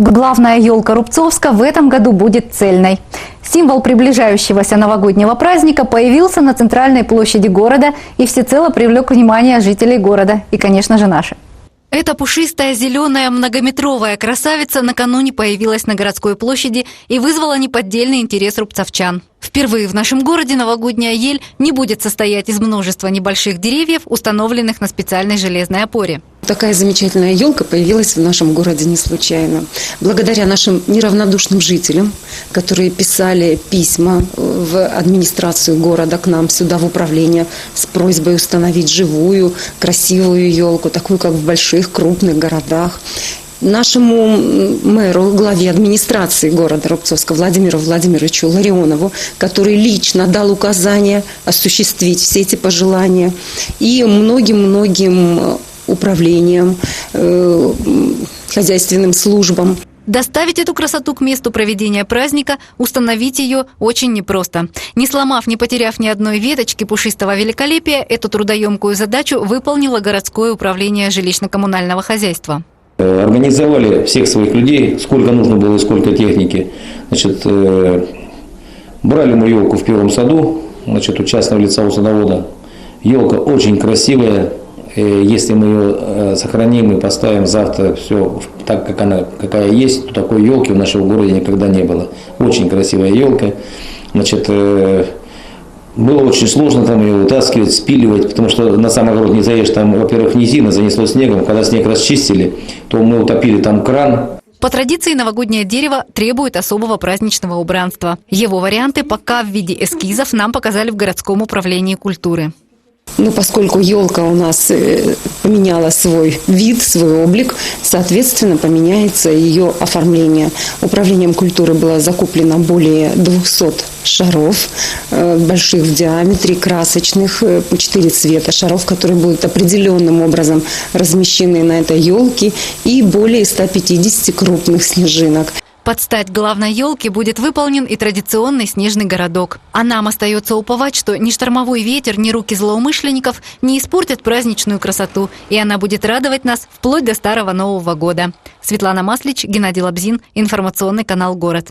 Главная елка Рубцовска в этом году будет цельной. Символ приближающегося новогоднего праздника появился на центральной площади города и всецело привлек внимание жителей города и, конечно же, наши. Эта пушистая, зеленая, многометровая красавица накануне появилась на городской площади и вызвала неподдельный интерес рубцовчан. Впервые в нашем городе новогодняя ель не будет состоять из множества небольших деревьев, установленных на специальной железной опоре. Такая замечательная елка появилась в нашем городе не случайно. Благодаря нашим неравнодушным жителям, которые писали письма в администрацию города к нам сюда в управление с просьбой установить живую, красивую елку, такую, как в больших, крупных городах. Нашему мэру, главе администрации города Рубцовска Владимиру Владимировичу Ларионову, который лично дал указание осуществить все эти пожелания, и многим-многим управлениям, хозяйственным службам. Доставить эту красоту к месту проведения праздника, установить ее очень непросто. Не сломав, не потеряв ни одной веточки пушистого великолепия, эту трудоемкую задачу выполнило городское управление жилищно-коммунального хозяйства. Организовали всех своих людей, сколько нужно было и сколько техники. Значит, брали мы елку в первом саду, значит, у частного лица, у садовода. Елка очень красивая. Если мы ее сохраним и поставим завтра все так, как она, какая есть, то такой елки в нашем городе никогда не было. Очень красивая елка. Значит, было очень сложно там ее вытаскивать, спиливать, потому что на сам огород не заедешь. Там, во-первых, низина, занесло снегом. Когда снег расчистили, то мы утопили там кран. По традиции новогоднее дерево требует особого праздничного убранства. Его варианты пока в виде эскизов нам показали в городском управлении культуры. Поскольку елка у нас поменяла свой вид, свой облик, соответственно, поменяется ее оформление. Управлением культуры было закуплено более 200 шаров, больших в диаметре, красочных, по 4 цвета шаров, которые будут определенным образом размещены на этой елке, и более 150 крупных снежинок. Под стать главной елке будет выполнен и традиционный снежный городок. А нам остается уповать, что ни штормовой ветер, ни руки злоумышленников не испортят праздничную красоту, и она будет радовать нас вплоть до Старого Нового года. Светлана Маслич, Геннадий Лабзин, информационный канал «Город».